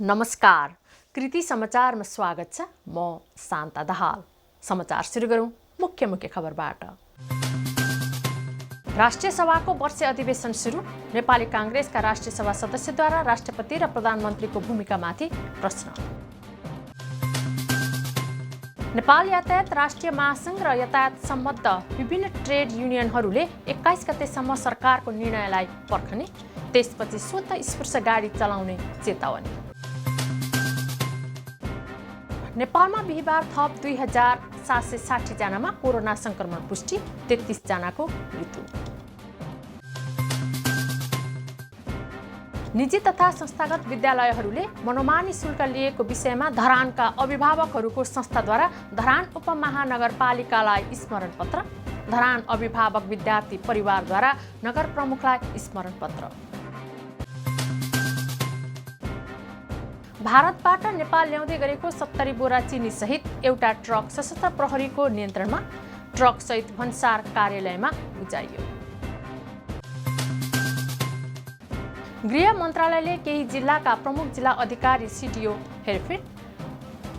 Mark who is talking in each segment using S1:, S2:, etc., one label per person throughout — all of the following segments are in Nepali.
S1: नमस्कार, कृति समाचारमा स्वागत छ। म शान्ता दाहाल। समाचार सुरु गरौँ मुख्य खबरबाट। राष्ट्रिय सभाको वर्षीय अधिवेशन सुरु। नेपाली कांग्रेसका राष्ट्रिय सभा सदस्यद्वारा राष्ट्रपति र प्रधानमन्त्रीको भूमिकामाथि प्रश्न। नेपाल यातायात राष्ट्रिय महासंघ र यातायात सम्बद्ध विभिन्न ट्रेड युनियनहरूले 21 गतेसम्म सरकारको निर्णयलाई पर्खने, त्यसपछि स्वतः स्पर्श गाडी चलाउने चेतावनी। नेपालमा बिहिबार थप 2760 जनामा कोरोना संक्रमण पुष्टि, 33 जनाको मृत्यु। निजी तथा संस्थागत विद्यालयहरूले मनोमानी शुल्क लिएको विषयमा धरानका अभिभावकहरूको संस्थाद्वारा धरान उपमहानगरपालिकालाई स्मरण पत्र। धरान अभिभावक विद्यार्थी परिवारद्वारा नगर प्रमुखलाई स्मरण पत्र। भारतबाट नेपाल ल्याउँदै गरेको 70 बोरा चिनी सहित एउटा ट्रक सशस्त्र प्रहरीको नियन्त्रणमा। ट्रक सहित भन्सार कार्यालयमा बुझाइयो। गृह मन्त्रालयले केही जिल्लाका प्रमुख जिल्ला अधिकारी सिडिओ हेरफेर।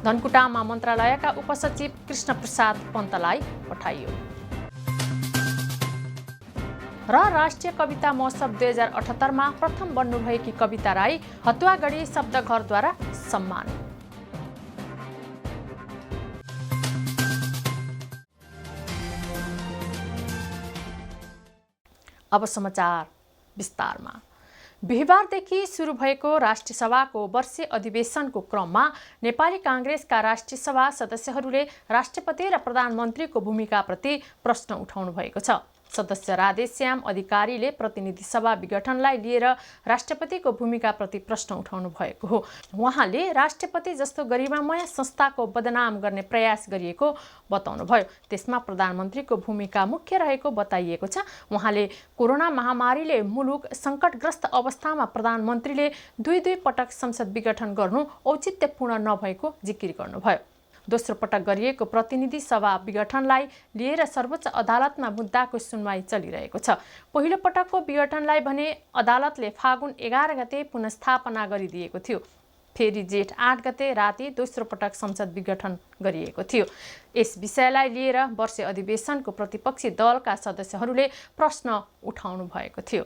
S1: धनकुटामा मन्त्रालयका उपसचिव कृष्ण प्रसाद पन्तलाई पठाइयो। र राष्ट्रिय कविता महोत्सव 2078 मा प्रथम बन्नुभएकी कविता राई हतुवागढी शब्दघरद्वारा सम्मान। अब समाचार विस्तारमा। बिहिबारदेखि सुरु भएको राष्ट्रिय सभाको वर्षीय अधिवेशनको क्रममा नेपाली कांग्रेसका राष्ट्रिय सभा सदस्यहरूले राष्ट्रपति र प्रधानमन्त्रीको भूमिकाप्रति प्रश्न उठाउनु भएको छ। सदस्य राधेश्याम अधिकारीले प्रतिनिधि सभा विघटनलाई लिएर राष्ट्रपतिको भूमिकाप्रति प्रश्न उठाउनु भएको हो। उहाँले राष्ट्रपति जस्तो गरिमामय संस्थाको बदनाम गर्ने प्रयास गरिएको बताउनुभयो। त्यसमा प्रधानमन्त्रीको भूमिका मुख्य रहेको बताइएको छ। उहाँले कोरोना महामारीले मुलुक सङ्कटग्रस्त अवस्थामा प्रधानमन्त्रीले दुई पटक संसद विघटन गर्नु औचित्यपूर्ण नभएको जिकिर गर्नुभयो। दोस्रो पटक गरिएको प्रतिनिधि सभा विघटनलाई लिएर सर्वोच्च अदालतमा मुद्दाको सुनवाई चलिरहेको छ। पहिलो पटकको विघटनलाई भने अदालतले फागुन 11 गते पुनस्थापना गरिदिएको थियो। फेरि जेठ 8 गते राति दोस्रो पटक संसद विघटन गरिएको थियो। यस विषयलाई लिएर वर्षीय अधिवेशनको प्रतिपक्षी दलका सदस्यहरूले प्रश्न उठाउनु भएको थियो।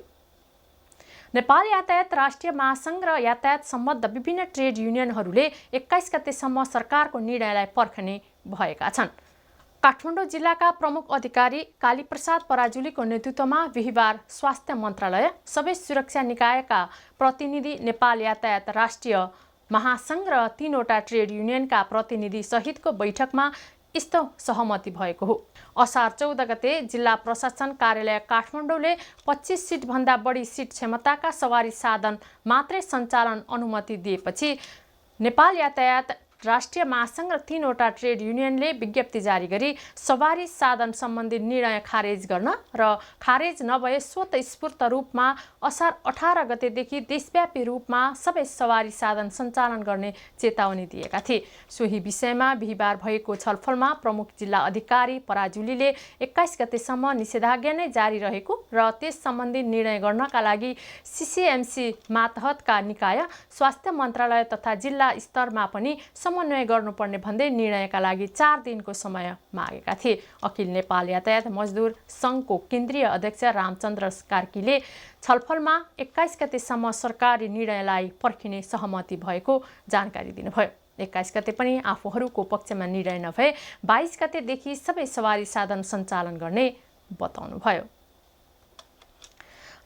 S1: नेपाल यातायात राष्ट्रिय महासंघ र यातायात सम्बद्ध विभिन्न ट्रेड युनियनहरूले 21 गतेसम्म सरकारको निर्णयलाई पर्खने भएका छन्। काठमाडौँ जिल्लाका प्रमुख अधिकारी कालीप्रसाद पराजुलीको नेतृत्वमा बिहिबार स्वास्थ्य मन्त्रालय, सबै सुरक्षा निकायका प्रतिनिधि, नेपाल यातायात राष्ट्रिय महासंघ र 3वटा ट्रेड युनियनका प्रतिनिधि सहितको बैठकमा यस्तो सहमति भएको हो। असार 14 गते जिल्ला प्रशासन कार्यालय काठमाडौँले 25 सिटभन्दा बढी सिट क्षमताका सवारी साधन मात्रै सञ्चालन अनुमति दिएपछि नेपाल यातायात राष्ट्रिय महासंघ र 3वटा ट्रेड युनियनले विज्ञप्ति जारी गरी सवारी साधन सम्बन्धी निर्णय खारेज गर्न र खारेज नभए स्वतः स्फूर्त रूपमा असार 18 गतेदेखि देशव्यापी रूपमा सबै सवारी साधन सञ्चालन गर्ने चेतावनी दिएका थिए। सोही विषयमा बिहिबार भएको छलफलमा प्रमुख जिल्ला अधिकारी पराजुलीले 21 गतेसम्म निषेधाज्ञा नै जारी रहेको र त्यस सम्बन्धी निर्णय गर्नका लागि सीसीएमसी मातहतका निकाय, स्वास्थ्य मन्त्रालय तथा जिल्ला स्तरमा पनि समन्वय गर्नुपर्ने भन्दै निर्णयका लागि 4 दिनको समय मागेका थिए। अखिल नेपाल यातायात मजदुर सङ्घको केन्द्रीय अध्यक्ष रामचन्द्र कार्कीले छलफलमा 21 गतेसम्म सरकारी निर्णयलाई पर्खिने सहमति भएको जानकारी दिनुभयो। 21 गते पनि आफूहरूको पक्षमा निर्णय नभए 22 गतेदेखि सबै सवारी साधन सञ्चालन गर्ने बताउनुभयो।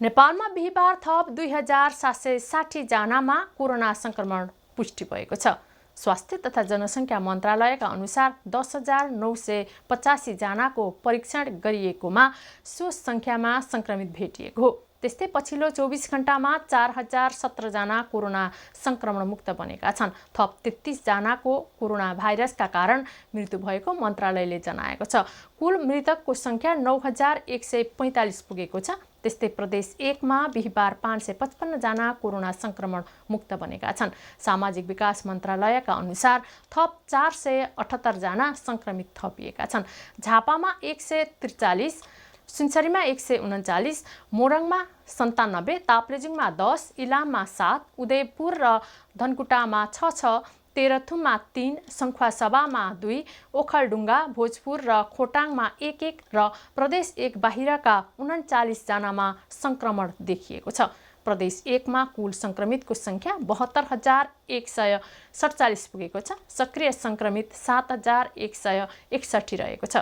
S1: नेपालमा बिहिबार थप 2760 जनामा कोरोना संक्रमण पुष्टि भएको छ। स्वास्थ्य तथा जनसङ्ख्या मन्त्रालयका अनुसार 10,985 जनाको परीक्षण गरिएकोमा सो सङ्ख्यामा सङ्क्रमित भेटिएको हो। त्यस्तै पछिल्लो 24 घण्टामा 4017 जना कोरोना संक्रमण मुक्त बनेका छन्। थप 33 जनाको कोरोना भाइरसका कारण मृत्यु भएको मन्त्रालयले जनाएको छ। कुल मृतकको सङ्ख्या 9145 पुगेको छ। त्यस्तै प्रदेश 1 मा बिहिबार 555 जना कोरोना संक्रमण मुक्त बनेका छन्। सामाजिक विकास मन्त्रालयका अनुसार थप 478 जना संक्रमित थपिएका छन्। झापामा 143, सुनसरीमा 139, मोरङमा 97, ताप्लेजुङमा 10, इलाममा 7, उदयपुर र धनकुटामा 6, तेह्रथुममा 3, सङ्खुवासभामा 2, ओखलढुङ्गा, भोजपुर र खोटाङमा 1 र प्रदेश 1 बाहिरका 39 जनामा सङ्क्रमण देखिएको छ। प्रदेश 1 मा कुल सङ्क्रमितको सङ्ख्या 72,147 पुगेको छ। सक्रिय सङ्क्रमित 7,161 रहेको छ।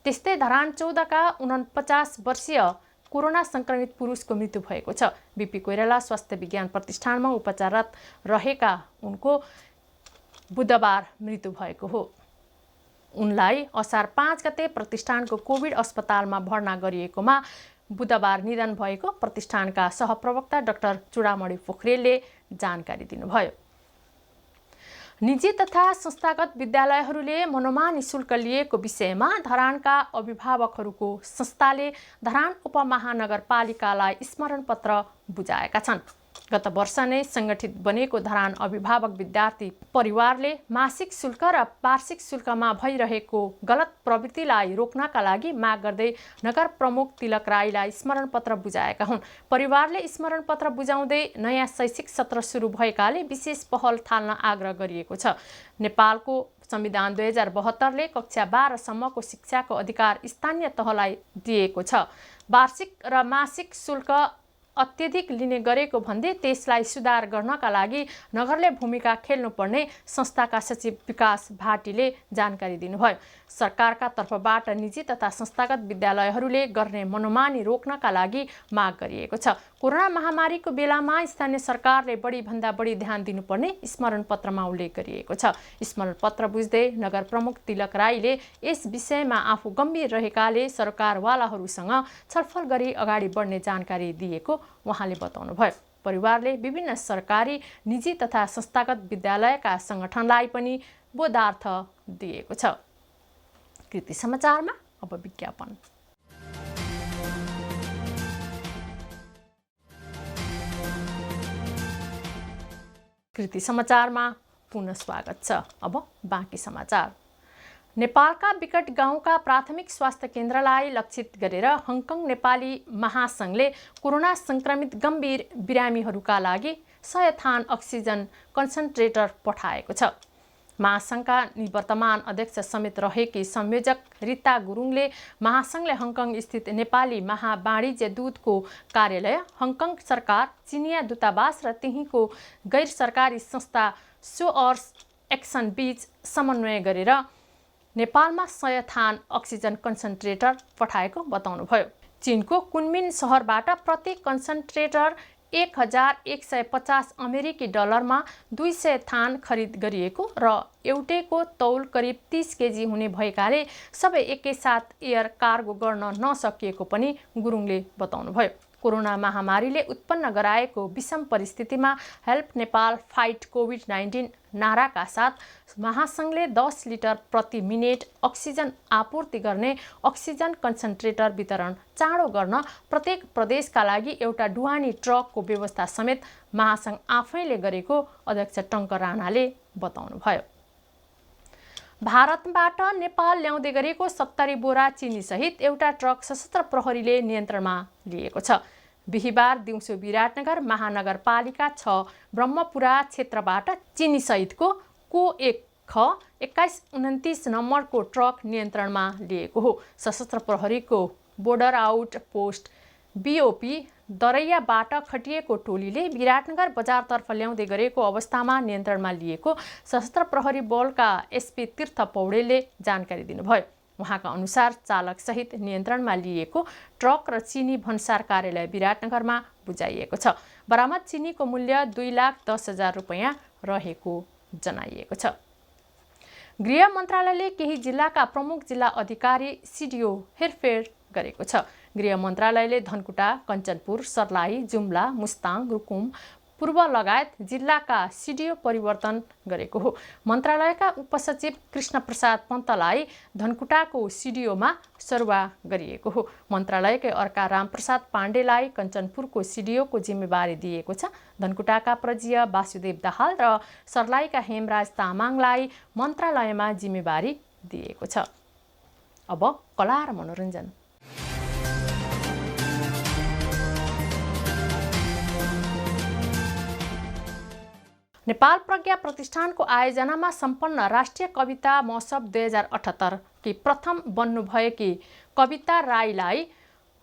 S1: त्यस्तै धरान 14 का 49 वर्षीय कोरोना सङ्क्रमित पुरुषको मृत्यु भएको छ। बीपी कोइराला स्वास्थ्य विज्ञान प्रतिष्ठानमा उपचाररत रहेका उनको बुधबार मृत्यु भएको हो। उनलाई असार 5 गते प्रतिष्ठानको कोभिड अस्पतालमा भर्ना गरिएकोमा बुधबार निधन भएको प्रतिष्ठानका सहप्रवक्ता डाक्टर चुडामणि पोखरेलले जानकारी दिनुभयो। निजी तथा संस्थागत विद्यालयहरूले मनोमानी शुल्क लिएको विषयमा धरानका अभिभावकहरूको संस्थाले धरान उपमहानगरपालिकालाई स्मरणपत्र बुझाएका छन्। गत वर्ष नै सङ्गठित बनेको धरान अभिभावक विद्यार्थी परिवारले मासिक शुल्क र वार्षिक शुल्कमा भइरहेको गलत प्रवृत्तिलाई रोक्नका लागि माग गर्दै नगर प्रमुख तिलक राईलाई स्मरणपत्र बुझाएका हुन्। परिवारले स्मरणपत्र बुझाउँदै नयाँ शैक्षिक सत्र सुरु भएकाले विशेष पहल थाल्न आग्रह गरिएको छ। नेपालको संविधान 2072ले कक्षा 12 सम्मको शिक्षाको अधिकार स्थानीय तहलाई दिएको छ। वार्षिक र मासिक शुल्क अत्यधिक लिने गरेको भन्दै त्यसलाई सुधार गर्नका लागि नगरले भूमिका खेल्नुपर्ने संस्थाका सचिव विकास भाटीले जानकारी दिनुभयो। सरकारका तर्फबाट निजी तथा संस्थागत विद्यालयहरूले गर्ने मनोमानी रोक्नका लागि माग गरिएको छ। कोरोना महामारीको बेलामा स्थानीय सरकारले बढीभन्दा बढी ध्यान दिनुपर्ने स्मरणपत्रमा उल्लेख गरिएको छ। स्मरणपत्र बुझ्दै नगर प्रमुख तिलक राईले यस विषयमा आफू गम्भीर रहेकाले सरकारवालाहरूसँग छलफल गरी अगाडि बढ्ने जानकारी दिएको उहाँले बताउनुभयो। परिवारले विभिन्न सरकारी, निजी तथा संस्थागत विद्यालयका सङ्गठनलाई पनि बोधार्थ दिएको छ। कृति समाचारमा अब विज्ञापन। कृति समाचारमा पुनः स्वागत छ। अब बाँकी समाचार। नेपालका विकट गाउँका प्राथमिक स्वास्थ्य केन्द्रलाई लक्षित गरेर हङकङ नेपाली महासङ्घले कोरोना सङ्क्रमित गम्भीर बिरामीहरूका लागि 100 थान अक्सिजन कन्सन्ट्रेटर पठाएको छ। महासङ्घका निवर्तमान अध्यक्ष समेत रहेकी संयोजक रिता गुरुङले महासङ्घले हङकङ स्थित नेपाली महावाणिज्य दूतको कार्यालय, हङकङ सरकार, चिनिया दूतावास र त्यहीँको गैर सरकारी संस्था सोअर्स एक्सन बीच समन्वय गरेर नेपालमा 100 थान अक्सिजन कन्सन्ट्रेटर पठाएको बताउनुभयो। चीनको कुनमिन सहरबाट प्रति कन्सन्ट्रेटर 1150 अमेरिकी डलरमा 200 थान खरिद गरिएको र एउटैको तौल करिब 30 केजी हुने भएकाले सबै एकैसाथ एयर कार्गो गर्न नसकिएको पनि गुरुङले बताउनुभयो। कोरोना महामारीले उत्पन्न गराएको विषम परिस्थितिमा हेल्प नेपाल फाइट कोभिड-19 नाराका साथ महासङ्घले 10 लिटर प्रति मिनेट अक्सिजन आपूर्ति गर्ने अक्सिजन कन्सन्ट्रेटर वितरण चाँडो गर्न प्रत्येक प्रदेशका लागि एउटा ढुवानी ट्रकको व्यवस्था समेत महासङ्घ आफैले गरेको अध्यक्ष टङ्क राणाले बताउनुभयो। भारतबाट नेपाल ल्याउँदै गरेको 70 बोरा चिनीसहित एउटा ट्रक सशस्त्र प्रहरीले नियन्त्रणमा लिएको छ। बिहिबार दिउँसो विराटनगर महानगरपालिका 6 ब्रह्मपुरा क्षेत्रबाट चिनीसहितको को-1 ख 2129 नम्बरको ट्रक नियन्त्रणमा लिएको हो। सशस्त्र प्रहरीको बोर्डर आउट पोस्ट BOP दरैयाबाट खटिएको टोलीले विराटनगर बजारतर्फ ल्याउँदै गरेको अवस्थामा नियन्त्रणमा लिएको सशस्त्र प्रहरी बलका SP तीर्थ पौडेलले जानकारी दिनुभयो। उहाँका अनुसार चालकसहित नियन्त्रणमा लिएको ट्रक र चिनी भन्सार कार्यालय विराटनगरमा बुझाइएको छ। बरामद चिनीको मूल्य 2,10,000 रुपैयाँ रहेको जनाइएको छ। गृह मन्त्रालयले केही जिल्लाका प्रमुख जिल्ला अधिकारी CDO हेरफेर गरेको छ। गृह मन्त्रालयले धनकुटा, कञ्चनपुर, सर्लाही, जुम्ला, मुस्ताङ, रुकुम, पूर्व लगायत जिल्लाका CDO परिवर्तन गरेको हो। मन्त्रालयका उपसचिव कृष्ण प्रसाद पन्तलाई धनकुटाको CDOमा सरुवा गरिएको हो। मन्त्रालयकै अर्का रामप्रसाद पाण्डेलाई कञ्चनपुरको CDOको जिम्मेवारी दिएको छ। धनकुटाका प्रजीय वासुदेव दाहाल र सर्लाहीका हेमराज तामाङलाई मन्त्रालयमा जिम्मेवारी दिएको छ। अब कला र मनोरञ्जन। नेपाल प्रज्ञा प्रतिष्ठानको आयोजनामा सम्पन्न राष्ट्रिय कविता महोत्सव 2078 की प्रथम बन्नुभएकी कविता राईलाई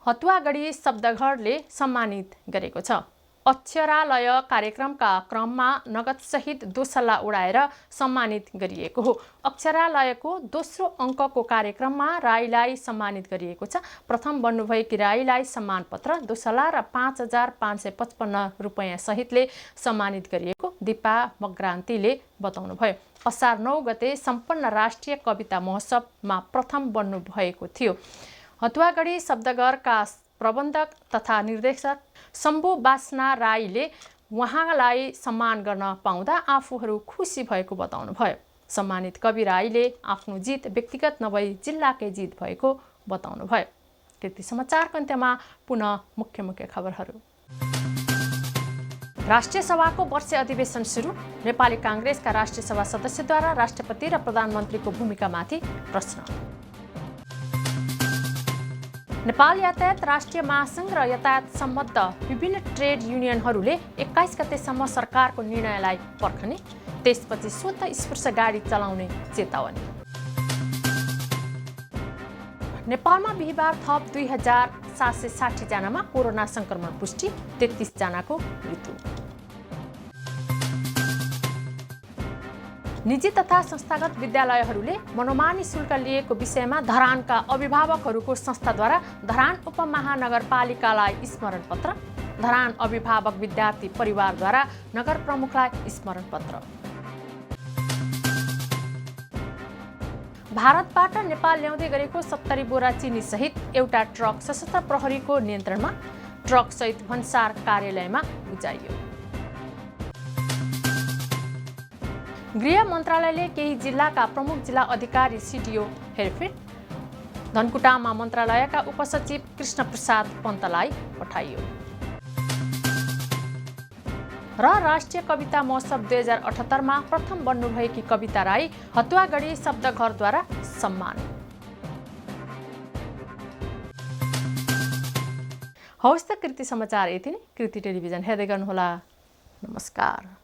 S1: हतुवागढी शब्दघरले सम्मानित गरेको छ। अक्षरालय कार्यक्रमका क्रममा नगदसहित दोसल्ला उडाएर सम्मानित गरिएको हो। अक्षरालयको दोस्रो अङ्कको कार्यक्रममा राईलाई सम्मानित गरिएको छ। प्रथम बन्नुभएकी राईलाई सम्मानपत्र, दोसल्ला र 5,555 रुपैयाँ सहितले सम्मानित गरिएको दिपा मग्रान्तीले बताउनुभयो। असार 9 गते सम्पन्न राष्ट्रिय कविता महोत्सवमा प्रथम बन्नुभएको थियो। हतुवागढी शब्दघरका प्रबन्धक तथा निर्देशक शम्भु बासना राईले उहाँलाई सम्मान गर्न पाउँदा आफूहरू खुसी भएको बताउनुभयो। सम्मानित कवि राईले आफ्नो जित व्यक्तिगत नभई जिल्लाकै जित भएको बताउनुभयो। कृति समाचारको अन्त्यमा पुनः मुख्य खबरहरू। राष्ट्रिय सभाको वर्षीय अधिवेशन सुरु। नेपाली काङ्ग्रेसका राष्ट्रिय सभा सदस्यद्वारा राष्ट्रपति र प्रधानमन्त्रीको भूमिकामाथि प्रश्न। नेपाल यातायात राष्ट्रिय महासङ्घ र यातायात सम्बद्ध विभिन्न ट्रेड युनियनहरूले 21 गतेसम्म सरकारको निर्णयलाई पर्खने, त्यसपछि स्वतः स्पर्श गाडी चलाउने चेतावनी। नेपालमा बिहिबार थप 2760 जनामा कोरोना संक्रमण पुष्टि, 33 जनाको मृत्यु। निजी तथा संस्थागत विद्यालयहरूले मनोमानी शुल्क लिएको विषयमा धरानका अभिभावकहरूको संस्थाद्वारा धरान उपमहानगरपालिकालाई स्मरण पत्र। धरान अभिभावक विद्यार्थी परिवारद्वारा नगर प्रमुखलाई स्मरण पत्र। भारतबाट नेपाल ल्याउँदै गरेको 70 बोरा चिनी सहित एउटा ट्रक सशस्त्र प्रहरीको नियन्त्रणमा। ट्रक सहित भन्सार कार्यालयमा बुझाइयो। गृह मन्त्रालयले केही जिल्लाका प्रमुख जिल्ला अधिकारी सिडिओ हेरफेर। धनकुटामा मन्त्रालयका उपसचिव कृष्ण प्रसाद पन्तलाई पठाइयो। र राष्ट्रिय कविता महोत्सव 2078 मा प्रथम बन्नुभएकी कविता राई हतुवागढी शब्दघरद्वारा सम्मान। हवस् त कृति समाचार यति नै। कृति टेलिभिजन हेर्दै गर्नुहोला। नमस्कार।